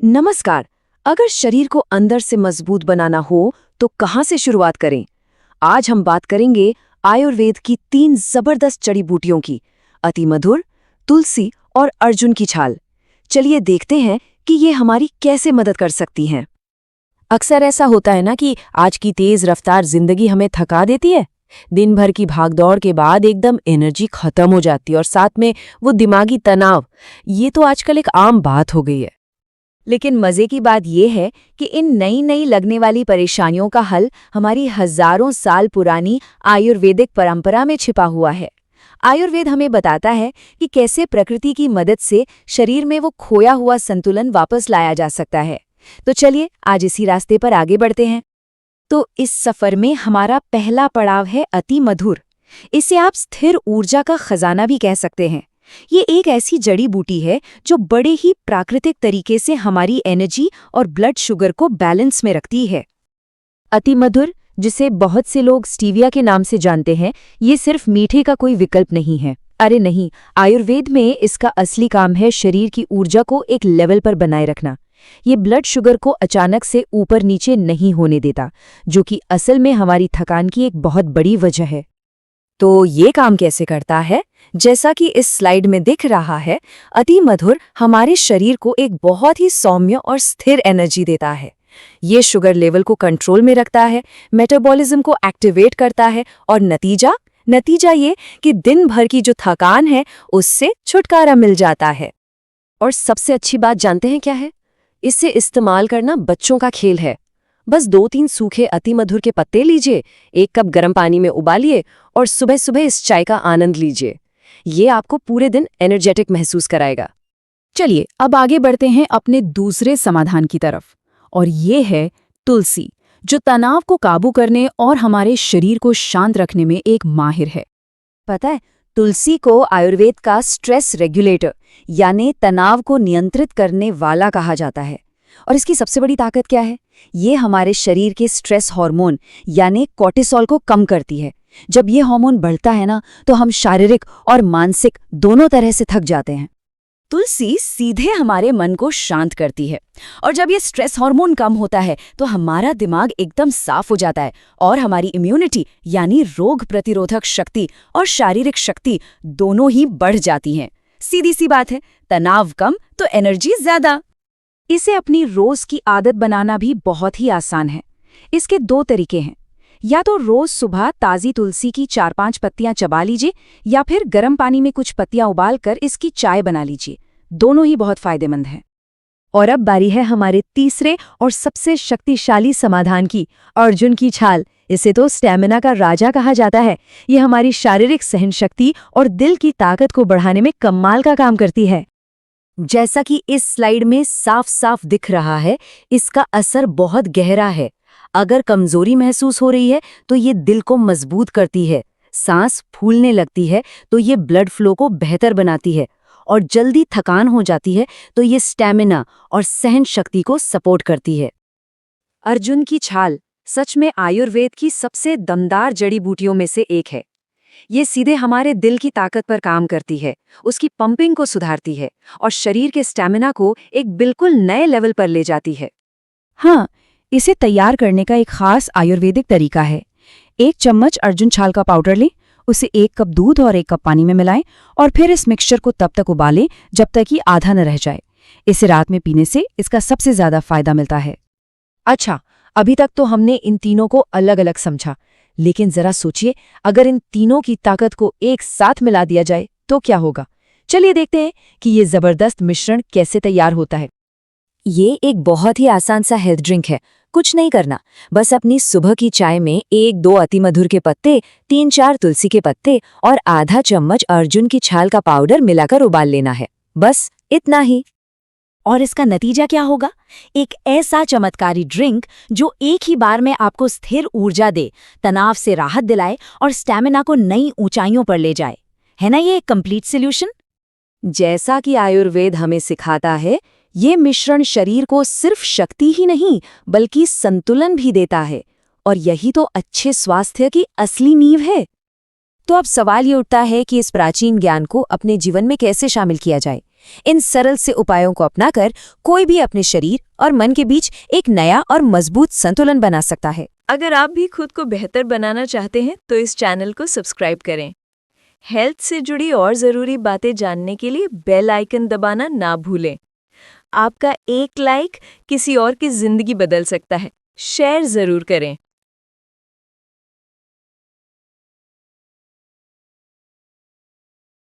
नमस्कार। अगर शरीर को अंदर से मजबूत बनाना हो तो कहाँ से शुरुआत करें? आज हम बात करेंगे आयुर्वेद की 3 जबरदस्त जड़ी बूटियों की, अतिमधुर, तुलसी और अर्जुन की छाल। चलिए देखते हैं कि ये हमारी कैसे मदद कर सकती हैं। अक्सर ऐसा होता है ना कि आज की तेज रफ्तार जिंदगी हमें थका देती है। दिन भर की भागदौड़ के बाद एकदम एनर्जी खत्म हो जाती है और साथ में वो दिमागी तनाव। ये तो आजकल एक आम बात हो गई है। लेकिन मजे की बात यह है कि इन नई नई लगने वाली परेशानियों का हल हमारी हजारों साल पुरानी आयुर्वेदिक परंपरा में छिपा हुआ है। आयुर्वेद हमें बताता है कि कैसे प्रकृति की मदद से शरीर में वो खोया हुआ संतुलन वापस लाया जा सकता है। तो चलिए आज इसी रास्ते पर आगे बढ़ते हैं। तो इस सफर में हमारा पहला पड़ाव है अति मधुर। इसे आप स्थिर ऊर्जा का खजाना भी कह सकते हैं। ये एक ऐसी जड़ी बूटी है जो बड़े ही प्राकृतिक तरीके से हमारी एनर्जी और ब्लड शुगर को बैलेंस में रखती है। अतिमधुर, जिसे बहुत से लोग स्टीविया के नाम से जानते हैं, ये सिर्फ मीठे का कोई विकल्प नहीं है। अरे नहीं, आयुर्वेद में इसका असली काम है शरीर की ऊर्जा को एक लेवल पर बनाए रखना। ये ब्लड शुगर को अचानक से ऊपर नीचे नहीं होने देता, जो कि असल में हमारी थकान की एक बहुत बड़ी वजह है। तो ये काम कैसे करता है? जैसा कि इस स्लाइड में दिख रहा है, अतिमधुर हमारे शरीर को एक बहुत ही सौम्य और स्थिर एनर्जी देता है। ये शुगर लेवल को कंट्रोल में रखता है, मेटाबॉलिज्म को एक्टिवेट करता है और नतीजा ये कि दिन भर की जो थकान है उससे छुटकारा मिल जाता है। और सबसे अच्छी बात जानते हैं क्या है? इसे इस्तेमाल करना बच्चों का खेल है। बस 2-3 सूखे अतिमधुर के पत्ते लीजिए, 1 कप गर्म पानी में उबालिए और सुबह सुबह इस चाय का आनंद लीजिए। ये आपको पूरे दिन एनर्जेटिक महसूस कराएगा। चलिए अब आगे बढ़ते हैं अपने दूसरे समाधान की तरफ, और ये है तुलसी, जो तनाव को काबू करने और हमारे शरीर को शांत रखने में एक माहिर है। पता है, तुलसी को आयुर्वेद का स्ट्रेस रेगुलेटर यानी तनाव को नियंत्रित करने वाला कहा जाता है। और इसकी सबसे बड़ी ताकत क्या है? ये हमारे शरीर के स्ट्रेस हार्मोन यानी कोर्टिसोल को कम करती है। जब ये हार्मोन बढ़ता है ना, तो हम शारीरिक और मानसिक दोनों तरह से थक जाते हैं। तुलसी सीधे हमारे मन को शांत करती है, और जब ये स्ट्रेस हार्मोन कम होता है तो हमारा दिमाग एकदम साफ हो जाता है और हमारी इम्यूनिटी यानी रोग प्रतिरोधक शक्ति और शारीरिक शक्ति दोनों ही बढ़ जाती हैं। सीधी सी बात है, तनाव कम तो एनर्जी ज्यादा। इसे अपनी रोज की आदत बनाना भी बहुत ही आसान है। इसके 2 तरीके हैं। या तो रोज सुबह ताज़ी तुलसी की 4-5 पत्तियां चबा लीजिए, या फिर गर्म पानी में कुछ पत्तियां उबालकर इसकी चाय बना लीजिए। दोनों ही बहुत फायदेमंद हैं। और अब बारी है हमारे तीसरे और सबसे शक्तिशाली समाधान की, अर्जुन की छाल। इसे तो स्टैमिना का राजा कहा जाता है। ये हमारी शारीरिक सहनशक्ति और दिल की ताकत को बढ़ाने में कमाल का काम करती है। जैसा कि इस स्लाइड में साफ साफ दिख रहा है, इसका असर बहुत गहरा है। अगर कमजोरी महसूस हो रही है तो ये दिल को मजबूत करती है, सांस फूलने लगती है तो ये ब्लड फ्लो को बेहतर बनाती है, और जल्दी थकान हो जाती है तो ये स्टैमिना और सहन शक्ति को सपोर्ट करती है। अर्जुन की छाल सच में आयुर्वेद की सबसे दमदार जड़ी बूटियों में से एक है। ये सीधे हमारे दिल की ताकत पर काम करती है, उसकी पंपिंग को सुधारती है और शरीर के स्टैमिना को एक बिल्कुल नए लेवल पर ले जाती है। हाँ, इसे तैयार करने का एक खास आयुर्वेदिक तरीका है। 1 चम्मच अर्जुन छाल का पाउडर लें, उसे 1 कप दूध और 1 कप पानी में मिलाएं और फिर इस मिक्सचर को तब तक उबालें जब तक कि आधा न रह जाए। इसे रात में पीने से इसका सबसे ज्यादा फायदा मिलता है। अच्छा, अभी तक तो हमने इन तीनों को अलग अलग समझा, लेकिन जरा सोचिए, अगर इन तीनों की ताकत को एक साथ मिला दिया जाए तो क्या होगा। चलिए देखते हैं कि ये जबरदस्त मिश्रण कैसे तैयार होता है। ये एक बहुत ही आसान सा हेल्थ ड्रिंक है। कुछ नहीं करना, बस अपनी सुबह की चाय में 1-2 अतिमधुर के पत्ते, 3-4 तुलसी के पत्ते और आधा चम्मच अर्जुन की छाल का पाउडर मिलाकर उबाल लेना है। बस इतना ही। और इसका नतीजा क्या होगा? एक ऐसा चमत्कारी ड्रिंक जो एक ही बार में आपको स्थिर ऊर्जा दे, तनाव से राहत दिलाए और स्टैमिना को नई ऊंचाइयों पर ले जाए। है ना ये एक कंप्लीट सॉल्यूशन? जैसा कि आयुर्वेद हमें सिखाता है, ये मिश्रण शरीर को सिर्फ शक्ति ही नहीं बल्कि संतुलन भी देता है, और यही तो अच्छे स्वास्थ्य की असली नींव है। तो अब सवाल ये उठता है कि इस प्राचीन ज्ञान को अपने जीवन में कैसे शामिल किया जाए। इन सरल से उपायों को अपनाकर कोई भी अपने शरीर और मन के बीच एक नया और मजबूत संतुलन बना सकता है। अगर आप भी खुद को बेहतर बनाना चाहते हैं तो इस चैनल को सब्सक्राइब करें। हेल्थ से जुड़ी और ज़रूरी बातें जानने के लिए बेल आइकन दबाना ना भूलें। आपका एक लाइक किसी और की ज़िंदगी बदल सकता है। शेयर ज़रूर करें।